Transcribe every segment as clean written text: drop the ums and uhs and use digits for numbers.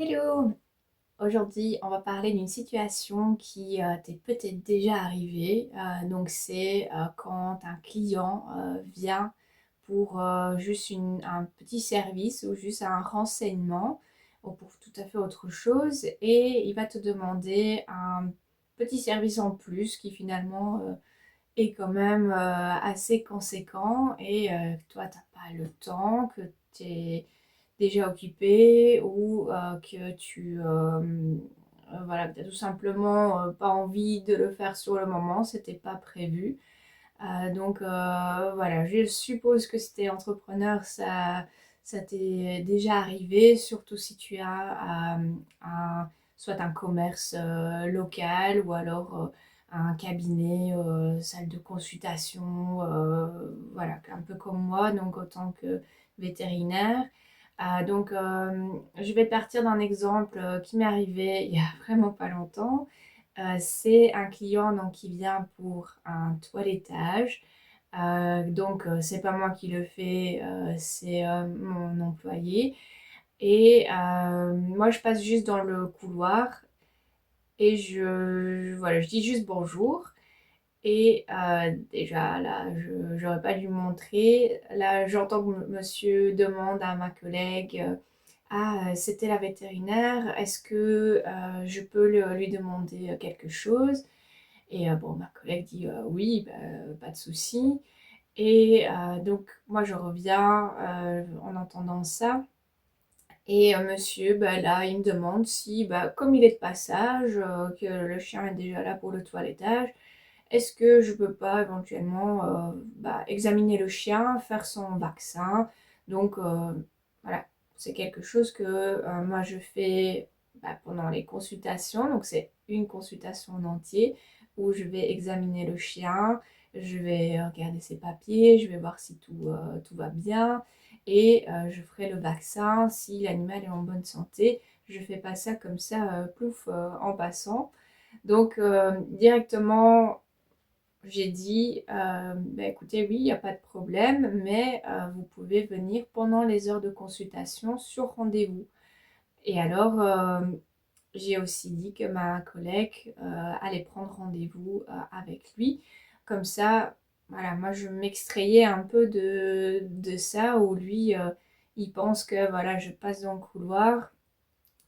Hello! Aujourd'hui, on va parler d'une situation qui t'est peut-être déjà arrivée. Donc, c'est quand un client vient pour juste un petit service ou juste un renseignement ou pour tout à fait autre chose et il va te demander un petit service en plus qui finalement est quand même assez conséquent et toi, t'as pas le temps, que tu es déjà occupé ou que voilà, t'as tout simplement pas envie de le faire sur le moment, c'était pas prévu. Donc voilà, je suppose que si t'es entrepreneur, ça t'est déjà arrivé, surtout si tu as soit un commerce local ou alors un cabinet, salle de consultation, voilà, un peu comme moi, donc autant que vétérinaire. Je vais partir d'un exemple qui m'est arrivé il y a vraiment pas longtemps. C'est un client donc, qui vient pour un toilettage. C'est pas moi qui le fais, c'est mon employé. Et moi, je passe juste dans le couloir et voilà, je dis juste bonjour. Et déjà, là, j'aurais pas dû montrer. Là, j'entends que monsieur demande à ma collègue, ah, c'était la vétérinaire, est-ce que je peux lui demander quelque chose? Et bon, ma collègue dit oui, bah, pas de souci. Et donc, moi, je reviens en entendant ça. Et monsieur, bah, là, il me demande si, bah, comme il est de passage, que le chien est déjà là pour le toilettage, est-ce que je peux pas éventuellement bah, examiner le chien, faire son vaccin? Donc, voilà, c'est quelque chose que moi, je fais bah, pendant les consultations. Donc, c'est une consultation en entier où je vais examiner le chien, je vais regarder ses papiers, je vais voir si tout va bien et je ferai le vaccin si l'animal est en bonne santé. Je fais pas ça comme ça, plouf, en passant. Donc, directement, j'ai dit, bah, écoutez, oui, il n'y a pas de problème, mais vous pouvez venir pendant les heures de consultation sur rendez-vous. Et alors, j'ai aussi dit que ma collègue allait prendre rendez-vous avec lui. Comme ça, voilà, moi je m'extrayais un peu de ça où lui, il pense que voilà, je passe dans le couloir,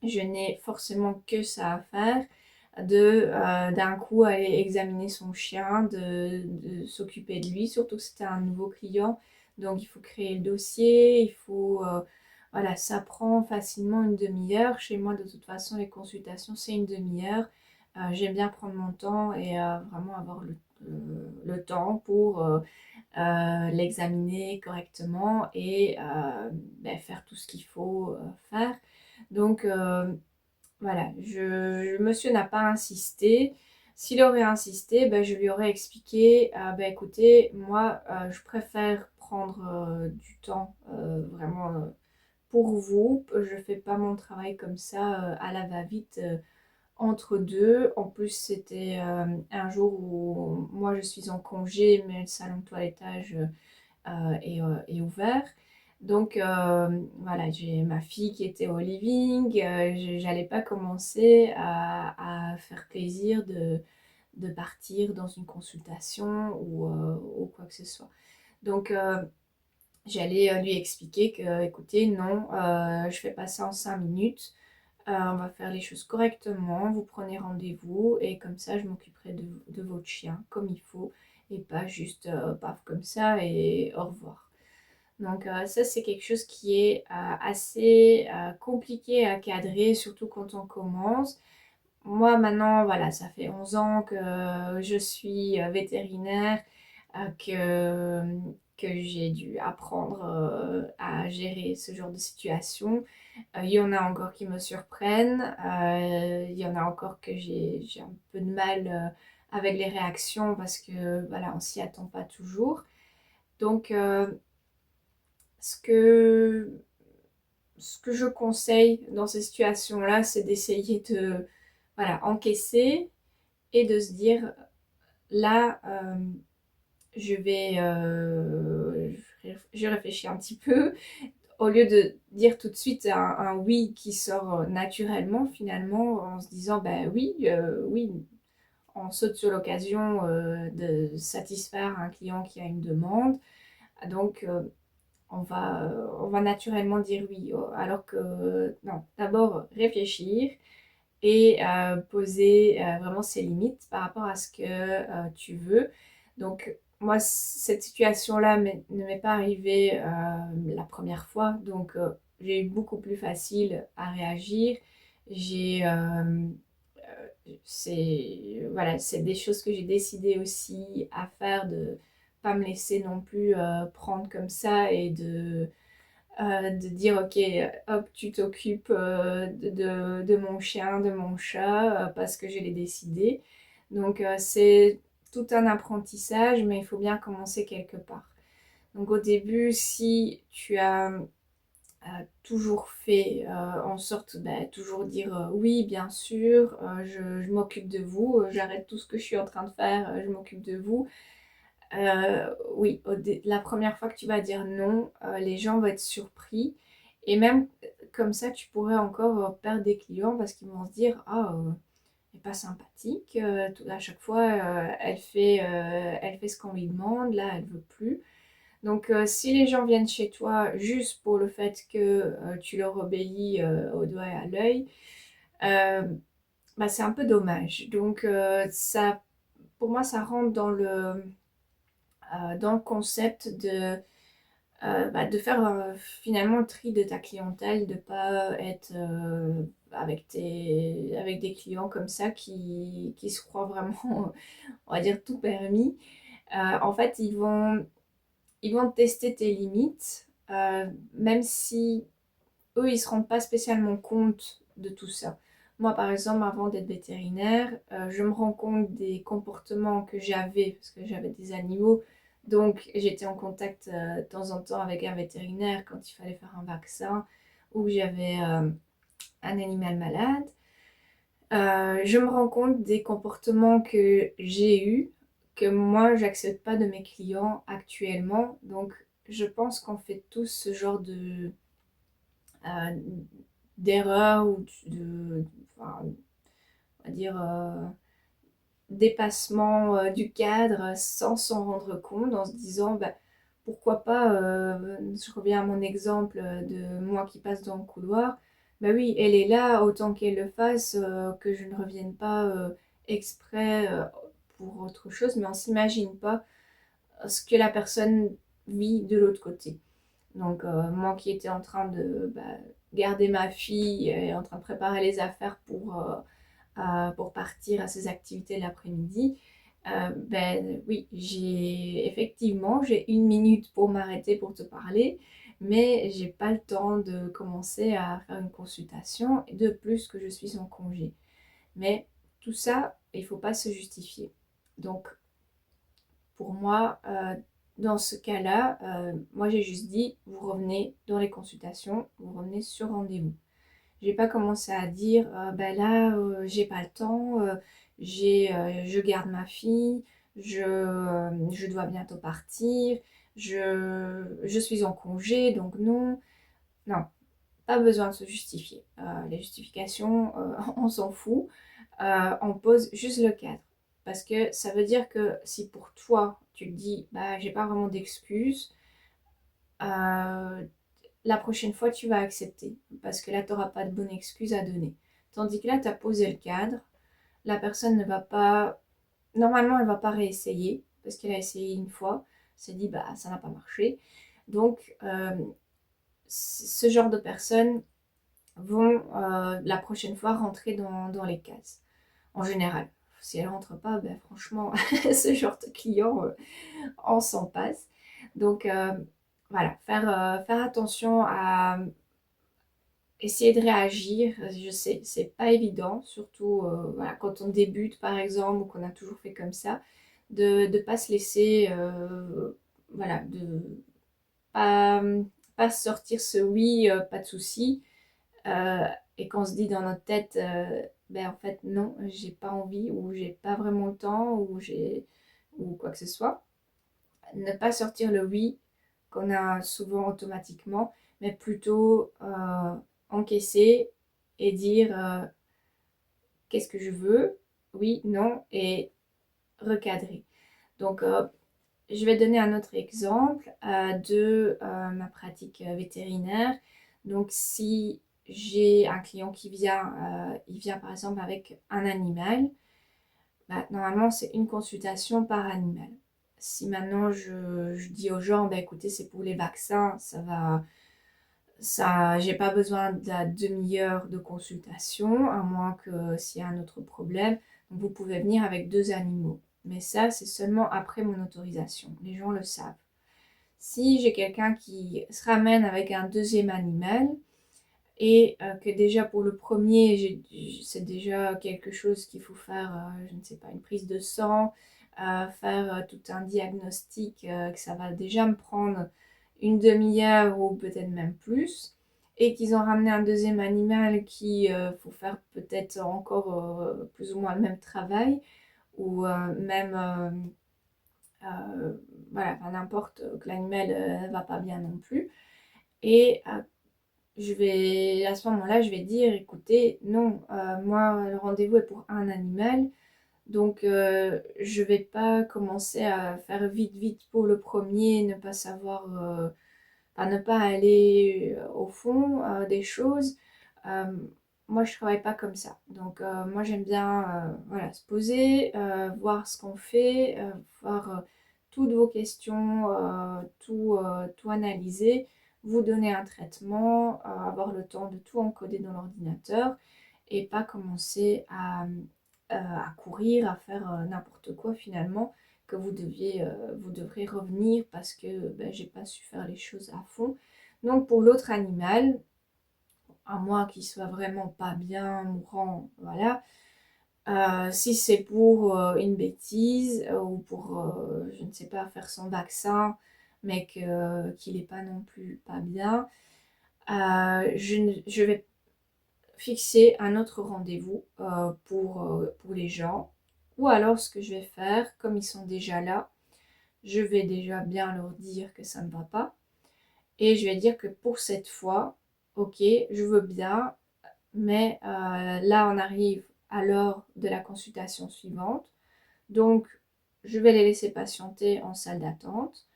je n'ai forcément que ça à faire, d'un coup aller examiner son chien, de s'occuper de lui, surtout que c'était un nouveau client. Donc il faut créer le dossier, il faut voilà, ça prend facilement une demi-heure. Chez moi, de toute façon, les consultations, c'est une demi-heure. J'aime bien prendre mon temps et vraiment avoir le temps pour l'examiner correctement et ben, faire tout ce qu'il faut faire. Donc voilà, monsieur n'a pas insisté. S'il aurait insisté, ben, je lui aurais expliqué, ben, écoutez, moi, je préfère prendre du temps vraiment pour vous. Je fais pas mon travail comme ça à la va-vite entre deux. En plus, c'était un jour où moi, je suis en congé, mais le salon de toilettage est ouvert. Donc voilà, j'ai ma fille qui était au living, j'allais pas commencer à faire plaisir de partir dans une consultation ou quoi que ce soit. Donc j'allais lui expliquer que, écoutez, non, je fais pas ça en 5 minutes, on va faire les choses correctement, vous prenez rendez-vous et comme ça je m'occuperai de votre chien comme il faut et pas juste paf comme ça et au revoir. Donc ça, c'est quelque chose qui est assez compliqué à cadrer, surtout quand on commence. Moi, maintenant, voilà, ça fait 11 ans que je suis vétérinaire, que j'ai dû apprendre à gérer ce genre de situation. Il y en a encore qui me surprennent, il y en a encore que j'ai un peu de mal avec les réactions parce que, voilà, on s'y attend pas toujours. Donc, ce que, ce que je conseille dans ces situations-là, c'est d'essayer de voilà, encaisser et de se dire là, je réfléchis un petit peu. au lieu de dire tout de suite un oui qui sort naturellement, finalement, en se disant, ben oui, oui, on saute sur l'occasion de satisfaire un client qui a une demande. Donc, on va naturellement dire oui. Alors que, non, d'abord réfléchir et poser vraiment ses limites par rapport à ce que tu veux. Donc, moi, cette situation-là ne m'est pas arrivée la première fois. Donc, j'ai eu beaucoup plus facile à réagir. J'ai voilà, c'est des choses que j'ai décidé aussi à faire, de pas me laisser non plus prendre comme ça et de dire ok, hop, tu t'occupes de mon chien, de mon chat, parce que je l'ai décidé. Donc c'est tout un apprentissage, mais il faut bien commencer quelque part. Donc au début, si tu as toujours fait en sorte toujours dire oui, bien sûr, je m'occupe de vous, j'arrête tout ce que je suis en train de faire, je m'occupe de vous. Oui, la première fois que tu vas dire non, les gens vont être surpris. Et même comme ça, tu pourrais encore perdre des clients parce qu'ils vont se dire, ah, elle n'est pas sympathique, à chaque fois, elle fait ce qu'on lui demande, là, elle veut plus. Donc, si les gens viennent chez toi juste pour le fait que tu leur obéis au doigt et à l'œil, euh, bah, c'est un peu dommage. Donc, ça, pour moi, ça rentre dans le concept de faire finalement le tri de ta clientèle, de pas être avec des clients comme ça qui se croient vraiment, on va dire, tout permis. En fait, ils vont tester tes limites, même si eux, ils se rendent pas spécialement compte de tout ça. Moi, par exemple, avant d'être vétérinaire, je me rends compte des comportements que j'avais, parce que j'avais des animaux, donc j'étais en contact de temps en temps avec un vétérinaire quand il fallait faire un vaccin ou que j'avais un animal malade. Je me rends compte des comportements que j'ai eus, que moi, j'accepte pas de mes clients actuellement. Donc, je pense qu'on fait tous ce genre euh, d'erreur ou enfin, on va dire, dépassement du cadre sans s'en rendre compte, en se disant bah, pourquoi pas, je reviens à mon exemple de moi qui passe dans le couloir, bah oui, elle est là, autant qu'elle le fasse, que je ne revienne pas exprès pour autre chose, mais on s'imagine pas ce que la personne vit de l'autre côté. Donc, moi qui étais en train de garder ma fille et en train de préparer les affaires pour partir à ses activités l'après-midi, ben oui, j'ai 1 minute pour m'arrêter pour te parler, mais j'ai pas le temps de commencer à faire une consultation, et de plus que je suis en congé. Mais tout ça, il faut pas se justifier. Donc, pour moi, dans ce cas-là, moi j'ai juste dit, vous revenez dans les consultations, vous revenez sur rendez-vous. J'ai pas commencé à dire, ben là, j'ai pas le temps, je garde ma fille, je dois bientôt partir, je suis en congé, donc non. Non, pas besoin de se justifier. Les justifications, on s'en fout. On pose juste le cadre. Parce que ça veut dire que si pour toi, tu te dis, bah, j'ai pas vraiment d'excuses, euh, la prochaine fois, tu vas accepter. Parce que là, tu n'auras pas de bonne excuse à donner. Tandis que là, tu as posé le cadre. La personne ne va pas... Normalement, elle ne va pas réessayer. Parce qu'elle a essayé une fois. Elle s'est dit, bah, ça n'a pas marché. Donc, ce genre de personnes vont la prochaine fois rentrer dans les cases. En général. Si elles ne rentrent pas, ben, franchement, ce genre de client, on s'en passe. Donc, voilà, faire attention à essayer de réagir. Je sais, c'est pas évident, surtout voilà, quand on débute par exemple ou qu'on a toujours fait comme ça, de ne pas se laisser, voilà, de pas, pas sortir ce oui, pas de souci, euh, et qu'on se dit dans notre tête, ben en fait non, j'ai pas envie ou j'ai pas vraiment le temps ou quoi que ce soit. Ne pas sortir le oui qu'on a souvent automatiquement, mais plutôt encaisser et dire qu'est-ce que je veux, oui, non, et recadrer. Donc, je vais donner un autre exemple de ma pratique vétérinaire. Donc, si j'ai un client qui vient, il vient par exemple avec un animal, bah, normalement c'est une consultation par animal. Si maintenant je dis aux gens, bah, écoutez, c'est pour les vaccins, j'ai pas besoin de la demi-heure de consultation, à moins que s'il y a un autre problème. Donc, vous pouvez venir avec 2 animaux. Mais ça, c'est seulement après mon autorisation. Les gens le savent. Si j'ai quelqu'un qui se ramène avec un deuxième animal et que déjà pour le premier, c'est déjà quelque chose qu'il faut faire, je ne sais pas, une prise de sang, faire tout un diagnostic, que ça va déjà me prendre une demi-heure ou peut-être même plus, et qu'ils ont ramené un deuxième animal qui faut faire peut-être encore plus ou moins le même travail, ou même voilà, enfin, n'importe que l'animal ne va pas bien non plus. Et à ce moment-là, je vais dire, écoutez, non, moi, le rendez-vous est pour un animal, donc je vais pas commencer à faire vite, vite pour le premier, ne pas savoir, enfin, ne pas aller au fond des choses. Euh, Moi, je travaille pas comme ça. Donc, moi, j'aime bien voilà, se poser, voir ce qu'on fait, voir toutes vos questions, tout analyser, vous donner un traitement, avoir le temps de tout encoder dans l'ordinateur et pas commencer à courir, à faire n'importe quoi finalement, que vous devrez revenir parce que ben, j'ai pas su faire les choses à fond. Donc pour l'autre animal, à moins qu'il soit vraiment pas bien, mourant, voilà. Si c'est pour une bêtise ou pour, je ne sais pas, faire son vaccin, mais qu'il n'est pas non plus pas bien, je vais fixer un autre rendez-vous pour les gens. Ou alors ce que je vais faire, comme ils sont déjà là, je vais déjà bien leur dire que ça ne va pas. Et je vais dire que pour cette fois, ok, je veux bien, mais là on arrive à l'heure de la consultation suivante. Donc je vais les laisser patienter en salle d'attente.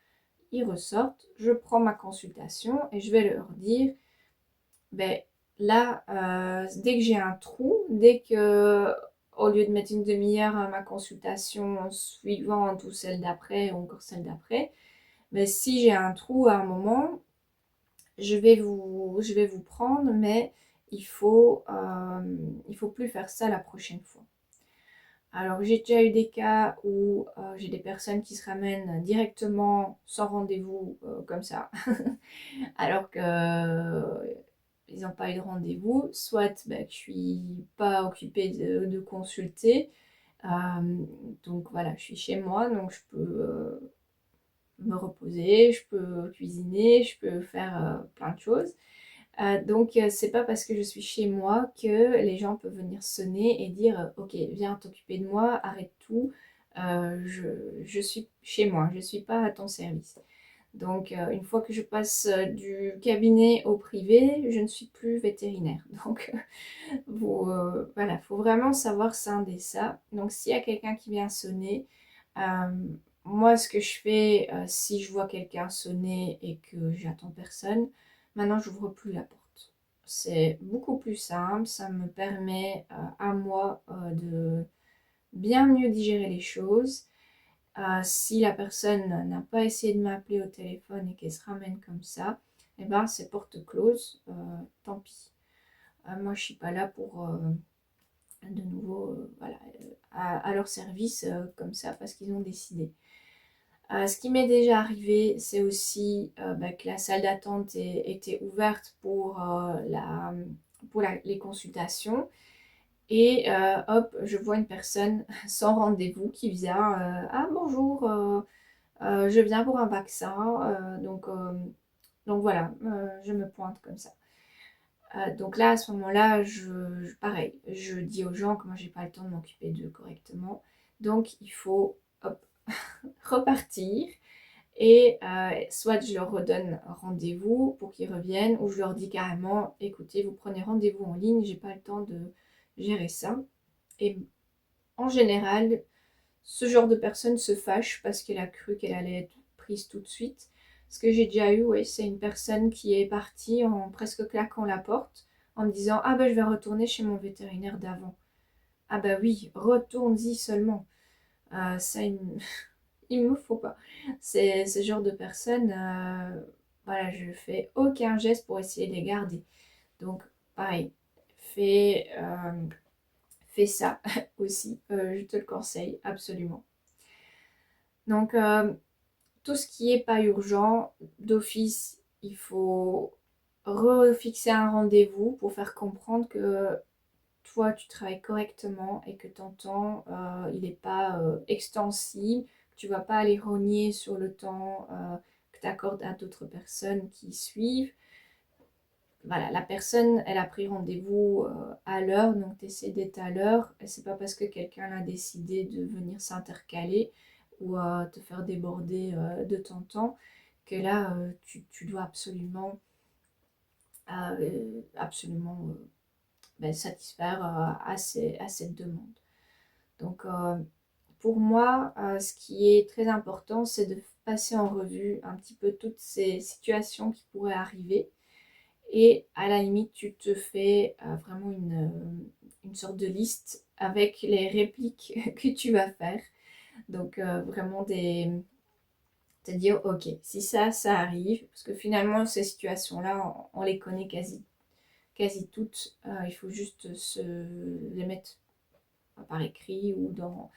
Ils ressortent, je prends ma consultation et je vais leur dire, ben là, dès que j'ai un trou, dès que, au lieu de mettre une demi-heure à ma consultation suivante ou celle d'après ou encore celle d'après, mais si j'ai un trou à un moment, je vais vous prendre, mais il faut plus faire ça la prochaine fois. Alors j'ai déjà eu des cas où j'ai des personnes qui se ramènent directement sans rendez-vous comme ça, alors que ils n'ont pas eu de rendez-vous, soit bah, que je suis pas occupée de consulter, donc voilà, je suis chez moi, donc je peux me reposer, je peux cuisiner, je peux faire plein de choses. Donc c'est pas parce que je suis chez moi que les gens peuvent venir sonner et dire ok, viens t'occuper de moi, arrête tout, je suis chez moi, je suis pas à ton service. Donc une fois que je passe du cabinet au privé, je ne suis plus vétérinaire. Donc voilà, faut vraiment savoir scinder ça. Donc s'il y a quelqu'un qui vient sonner, euh, moi ce que je fais si je vois quelqu'un sonner et que j'attends personne, maintenant j'ouvre plus la porte. C'est beaucoup plus simple, ça me permet à moi de bien mieux digérer les choses. Si la personne n'a pas essayé de m'appeler au téléphone et qu'elle se ramène comme ça, eh ben c'est porte close, tant pis. Moi je suis pas là pour de nouveau voilà, à leur service comme ça parce qu'ils ont décidé. Ce qui m'est déjà arrivé, c'est aussi bah, que la salle d'attente était ouverte pour les consultations. Et hop, je vois une personne sans rendez-vous qui vient. Ah bonjour, je viens pour un vaccin. Donc voilà, je me pointe comme ça. Donc là, à ce moment-là, pareil, je dis aux gens que moi, j'ai pas le temps de m'occuper d'eux correctement. Donc il faut hop, repartir Et soit je leur redonne rendez-vous pour qu'ils reviennent, ou je leur dis carrément, écoutez, vous prenez rendez-vous en ligne, j'ai pas le temps de gérer ça. Et en général, ce genre de personne se fâche parce qu'elle a cru qu'elle allait être prise tout de suite. Ce que j'ai déjà eu, ouais, c'est une personne qui est partie en presque claquant la porte, en me disant, ah ben je vais retourner chez mon vétérinaire d'avant. Ah bah oui, retourne-y seulement. Ça, il me faut pas. C'est ce genre de personne, voilà, je fais aucun geste pour essayer de les garder. Donc, pareil, fais, fais ça aussi, je te le conseille absolument. Donc, tout ce qui est pas urgent, d'office, il faut refixer un rendez-vous pour faire comprendre que toi, tu travailles correctement et que ton temps, il n'est pas extensible, que tu vas pas aller rogner sur le temps que tu accordes à d'autres personnes qui suivent. Voilà, la personne, elle a pris rendez-vous à l'heure, donc tu essaies d'être à l'heure. Et c'est pas parce que quelqu'un a décidé de venir s'intercaler ou te faire déborder de ton temps que là, tu dois absolument ben, satisfaire à cette demande. Donc, pour moi, ce qui est très important, c'est de passer en revue un petit peu toutes ces situations qui pourraient arriver. Et à la limite, tu te fais vraiment une sorte de liste avec les répliques que tu vas faire. Donc, vraiment te dire, ok, si ça arrive, parce que finalement, ces situations-là, on les connaît quasi toutes. Il faut juste les mettre par écrit ou dans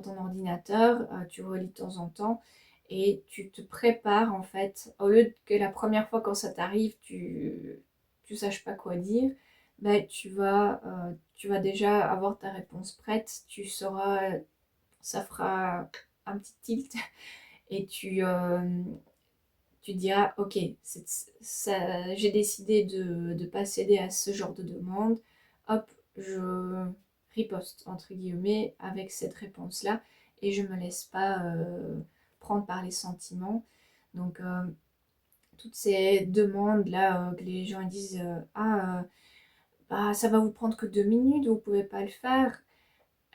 ton ordinateur, tu relis de temps en temps et tu te prépares en fait, au lieu que la première fois quand ça t'arrive, tu saches pas quoi dire, ben, tu vas déjà avoir ta réponse prête, tu sauras, ça fera un petit tilt et tu diras, ok, j'ai décidé de ne pas céder à ce genre de demande. Hop, je riposte, entre guillemets, avec cette réponse-là. Et je ne me laisse pas prendre par les sentiments. Donc, toutes ces demandes-là que les gens disent, bah, ça va vous prendre que 2 minutes, vous ne pouvez pas le faire.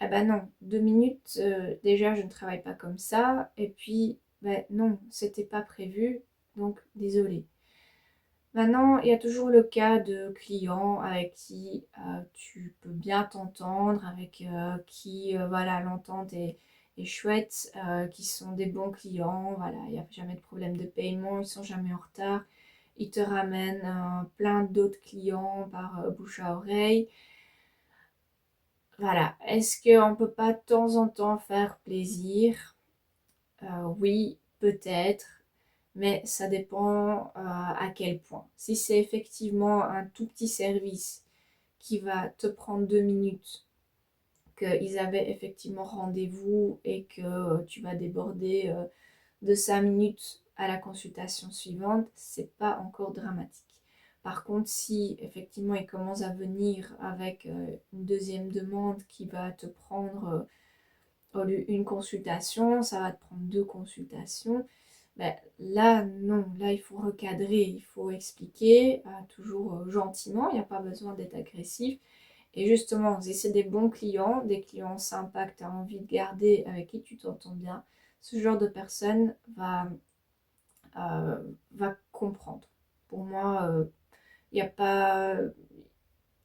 Ah bah non, 2 minutes, déjà je ne travaille pas comme ça, et puis bah non, c'était pas prévu, donc désolé. Maintenant, il y a toujours le cas de clients avec qui tu peux bien t'entendre, avec qui voilà, l'entente est chouette, qui sont des bons clients, voilà, il n'y a jamais de problème de paiement, ils sont jamais en retard, ils te ramènent plein d'autres clients par bouche à oreille. Voilà, est-ce qu'on peut pas de temps en temps faire plaisir? Oui, peut-être, mais ça dépend à quel point. Si c'est effectivement un tout petit service qui va te prendre 2 minutes, qu'ils avaient effectivement rendez-vous et que tu vas déborder de 5 minutes à la consultation suivante, c'est pas encore dramatique. Par contre, si effectivement il commence à venir avec une deuxième demande qui va te prendre au lieu une consultation, ça va te prendre 2 consultations. Ben, là, non, là il faut recadrer, il faut expliquer, toujours gentiment, il n'y a pas besoin d'être agressif. Et justement, si c'est des bons clients, des clients sympas que tu as envie de garder, avec qui tu t'entends bien, ce genre de personne va comprendre. Pour moi, il n'y a pas,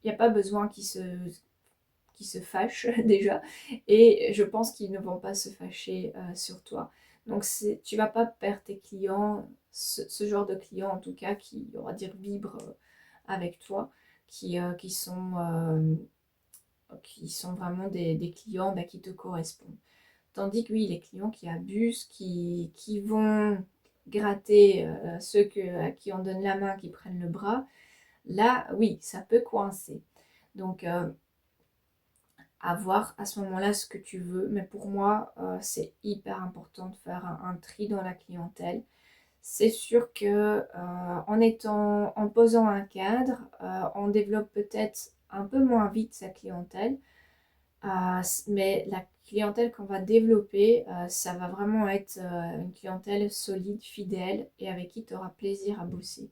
y a pas besoin qu'ils se fâchent déjà. Et je pense qu'ils ne vont pas se fâcher sur toi. Donc tu vas pas perdre tes clients, ce genre de clients en tout cas, qui, on va dire, vibrent avec toi, qui sont vraiment des clients bah, qui te correspondent. Tandis que oui, les clients qui abusent, qui vont gratter à qui on donne la main, qui prennent le bras, là, oui, ça peut coincer. Donc, à voir à ce moment-là ce que tu veux. Mais pour moi, c'est hyper important de faire un tri dans la clientèle. C'est sûr que en posant un cadre, on développe peut-être un peu moins vite sa clientèle. Mais la clientèle qu'on va développer, ça va vraiment être une clientèle solide, fidèle et avec qui tu auras plaisir à bosser.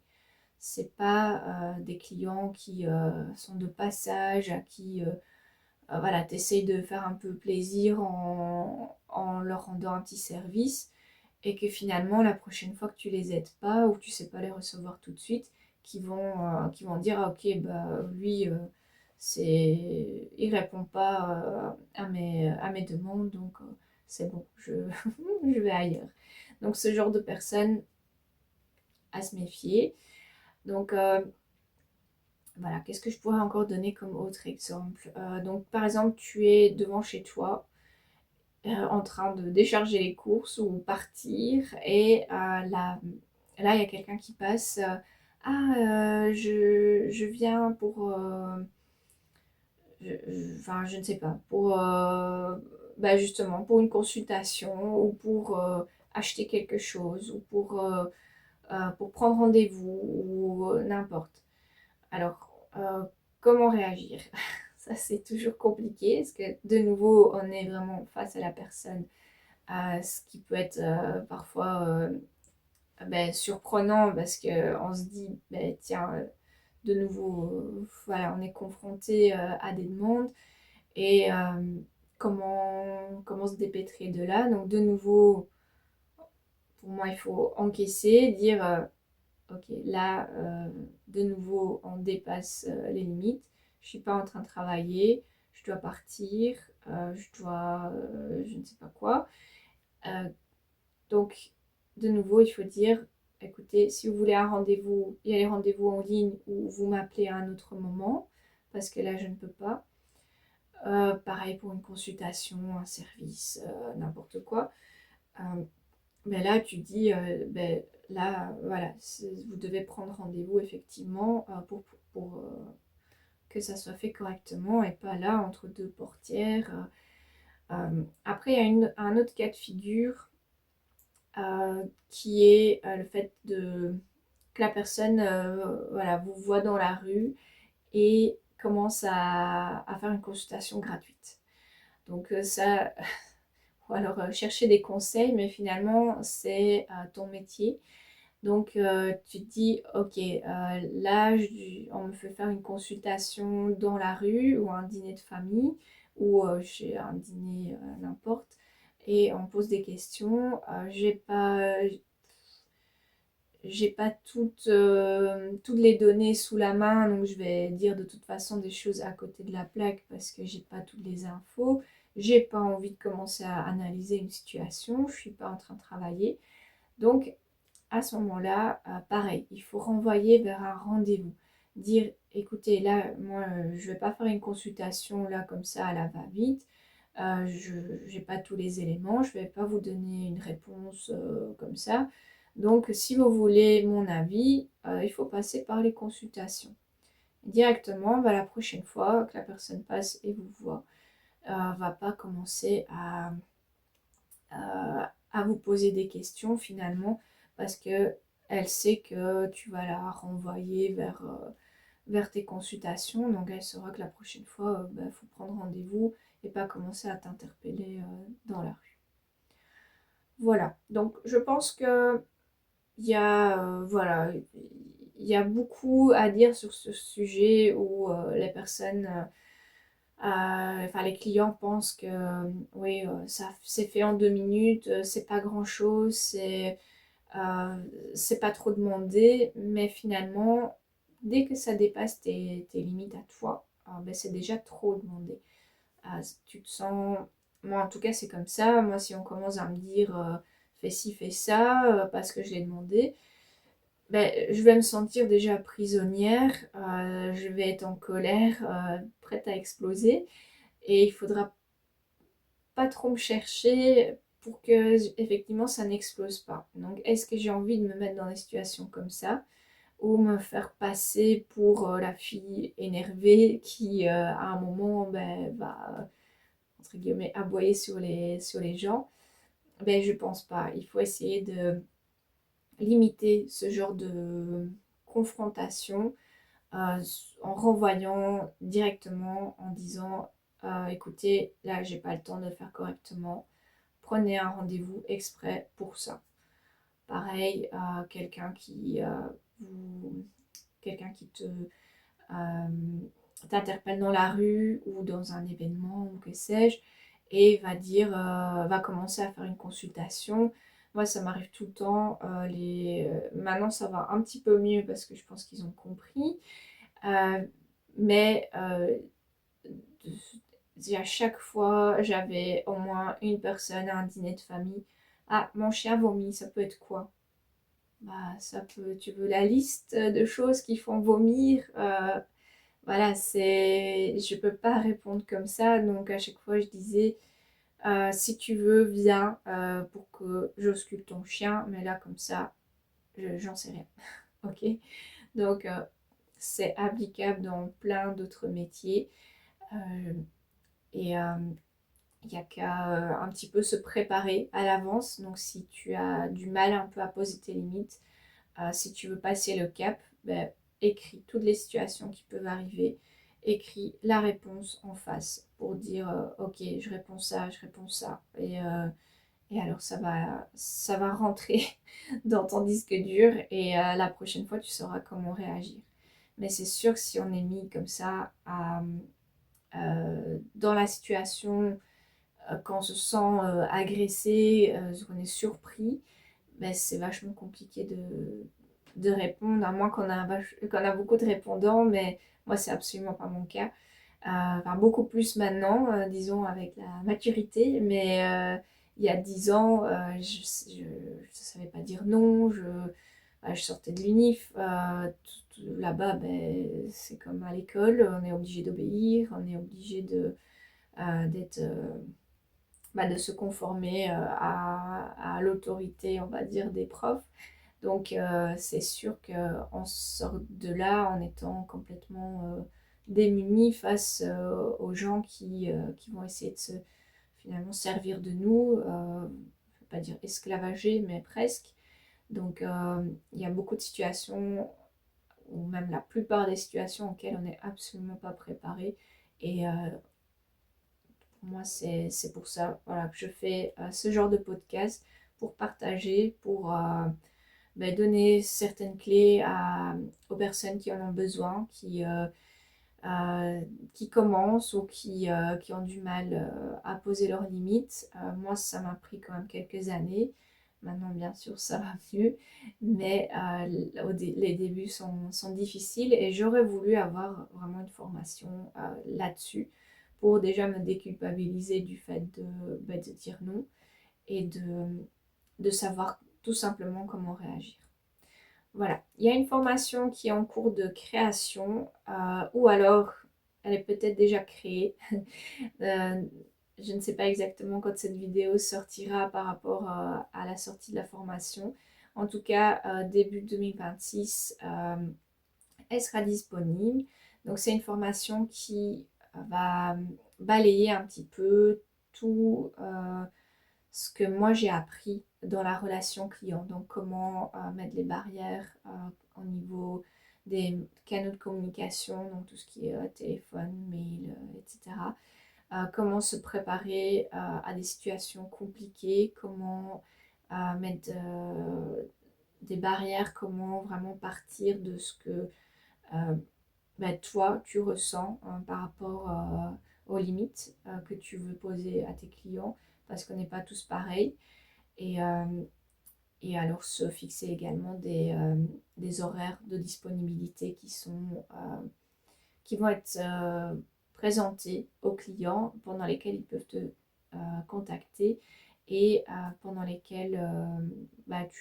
C'est pas des clients qui sont de passage, à qui voilà, tu essayes de faire un peu plaisir en leur rendant un petit service et que finalement la prochaine fois que tu les aides pas ou que tu sais pas les recevoir tout de suite, qui vont dire ah, ok bah lui il répond pas à mes demandes donc c'est bon je vais ailleurs. Donc ce genre de personnes à se méfier. Donc voilà, qu'est-ce que je pourrais encore donner comme autre exemple? Donc par exemple tu es devant chez toi en train de décharger les courses ou partir et là il y a quelqu'un qui passe. Je viens pour enfin je ne sais pas pour bah, justement pour une consultation ou pour acheter quelque chose ou pour prendre rendez-vous ou n'importe. Alors comment réagir? Ça c'est toujours compliqué parce que de nouveau on est vraiment face à la personne, ce qui peut être parfois ben, surprenant parce qu'on se dit, ben, tiens, de nouveau, voilà, on est confronté à des demandes et comment se dépêtrer de là. Donc de nouveau, pour moi, il faut encaisser, dire, ok, là, de nouveau, on dépasse les limites. Je suis pas en train de travailler, je dois partir, je ne sais pas quoi. Euh, Donc, de nouveau, il faut dire, écoutez, si vous voulez un rendez-vous, il y a les rendez-vous en ligne ou vous m'appelez à un autre moment, parce que là, je ne peux pas. Pareil pour une consultation, un service, n'importe quoi. Euh, mais là, tu dis, ben, là, voilà, vous devez prendre rendez-vous effectivement pour que ça soit fait correctement et pas là entre deux portières. Après, il y a un autre cas de figure qui est le fait que la personne voilà, vous voit dans la rue et commence à faire une consultation gratuite. Donc ça, ou alors chercher des conseils, mais finalement c'est ton métier. Donc tu te dis, ok, là on me fait faire une consultation dans la rue ou un dîner de famille ou chez un dîner n'importe et on pose des questions. J'ai pas toutes les données sous la main, donc je vais dire de toute façon des choses à côté de la plaque parce que j'ai pas toutes les infos. J'ai pas envie de commencer à analyser une situation, je suis pas en train de travailler. Donc à ce moment-là, pareil, il faut renvoyer vers un rendez-vous. Dire, écoutez, là, moi, je vais pas faire une consultation là comme ça à la va-vite. Je n'ai pas tous les éléments, je vais pas vous donner une réponse comme ça. Donc, si vous voulez mon avis, il faut passer par les consultations. Directement, bah, la prochaine fois que la personne passe et vous voit, va pas commencer à vous poser des questions finalement parce que elle sait que tu vas la renvoyer vers tes consultations. Donc elle saura que la prochaine fois, il faut prendre rendez-vous et pas commencer à t'interpeller dans la rue. Voilà, donc je pense que voilà, il y a beaucoup à dire sur ce sujet où les personnes, enfin les clients pensent que oui, ça c'est fait en 2 minutes, c'est pas grand-chose, c'est pas trop demandé, mais finalement, dès que ça dépasse tes limites à toi, ben, c'est déjà trop demandé. Tu te sens, moi en tout cas c'est comme ça, moi si on commence à me dire fais ci, fais ça, parce que je l'ai demandé, ben, je vais me sentir déjà prisonnière, je vais être en colère, prête à exploser, et il faudra pas trop me chercher pour que effectivement ça n'explose pas. Donc est-ce que j'ai envie de me mettre dans des situations comme ça ou me faire passer pour la fille énervée qui à un moment ben, va entre guillemets aboyer sur les gens? Ben je pense pas. Il faut essayer de limiter ce genre de confrontation en renvoyant directement en disant écoutez, là j'ai pas le temps de le faire correctement, prenez un rendez-vous exprès pour ça. Pareil, vous, quelqu'un qui t'interpelle dans la rue ou dans un événement ou que sais-je, et va commencer à faire une consultation. Moi, ça m'arrive tout le temps. Maintenant, ça va un petit peu mieux parce que je pense qu'ils ont compris. Euh, mais à chaque fois, j'avais au moins une personne à un dîner de famille. Ah, mon chien vomit, ça peut être quoi? Bah, tu veux la liste de choses qui font vomir? Voilà, je peux pas répondre comme ça. Donc à chaque fois, je disais, si tu veux, viens pour que j'ausculte ton chien. Mais là, comme ça, j'en sais rien. Ok? Donc c'est applicable dans plein d'autres métiers. Euh, et il y a qu'à un petit peu se préparer à l'avance. Donc si tu as du mal un peu à poser tes limites, si tu veux passer le cap, ben, écris toutes les situations qui peuvent arriver, écris la réponse en face pour dire ok, je réponds ça, je réponds ça. Et alors ça va rentrer dans ton disque dur et la prochaine fois tu sauras comment réagir. Mais c'est sûr que si on est mis comme ça dans la situation, quand on se sent agressé, qu'on est surpris, ben, c'est vachement compliqué de répondre, à moins qu'on a beaucoup de répondants, mais moi, c'est absolument pas mon cas. Enfin, beaucoup plus maintenant, disons, avec la maturité, mais il y a 10 ans, je savais pas dire non, je sortais de l'UNIF, là-bas, ben, c'est comme à l'école, on est obligé d'obéir, on est obligé de se conformer à l'autorité, on va dire, des profs. Donc c'est sûr qu'on sort de là en étant complètement démunis face aux gens qui vont essayer de se finalement servir de nous, je ne vais pas dire esclavager, mais presque. Donc il y a beaucoup de situations, ou même la plupart des situations auxquelles on n'est absolument pas préparé. Et pour moi, c'est pour ça voilà, que je fais ce genre de podcast, pour partager, pour donner certaines clés aux personnes qui en ont besoin, qui commencent ou qui ont du mal à poser leurs limites. Moi, ça m'a pris quand même quelques années. Maintenant, bien sûr, ça va mieux, mais les débuts sont difficiles et j'aurais voulu avoir vraiment une formation là-dessus pour déjà me déculpabiliser du fait de dire non et de savoir tout simplement comment réagir. Voilà, il y a une formation qui est en cours de création, ou alors elle est peut-être déjà créée. Euh, je ne sais pas exactement quand cette vidéo sortira par rapport à la sortie de la formation. En tout cas, début 2026, elle sera disponible. Donc c'est une formation qui va balayer un petit peu tout ce que moi j'ai appris dans la relation client. Donc comment mettre les barrières au niveau des canaux de communication, donc tout ce qui est téléphone, mail, etc. Comment se préparer à des situations compliquées, comment mettre des barrières, comment vraiment partir de ce que toi tu ressens par rapport aux limites que tu veux poser à tes clients, parce qu'on n'est pas tous pareils. Et, euh, et alors se fixer également des horaires de disponibilité qui vont être présentés aux clients, pendant lesquels ils peuvent te contacter et pendant lesquels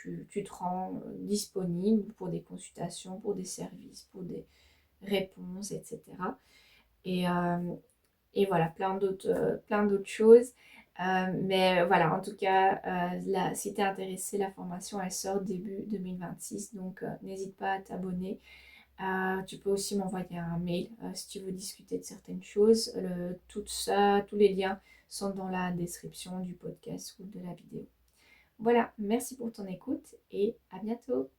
tu te rends disponible pour des consultations, pour des services, pour des réponses, etc. Et, et voilà, plein d'autres choses. Mais voilà, en tout cas, si tu es intéressé, la formation, elle sort début 2026. Donc, n'hésite pas à t'abonner. Tu peux aussi m'envoyer un mail si tu veux discuter de certaines choses. Tout ça, tous les liens sont dans la description du podcast ou de la vidéo. Voilà, merci pour ton écoute et à bientôt.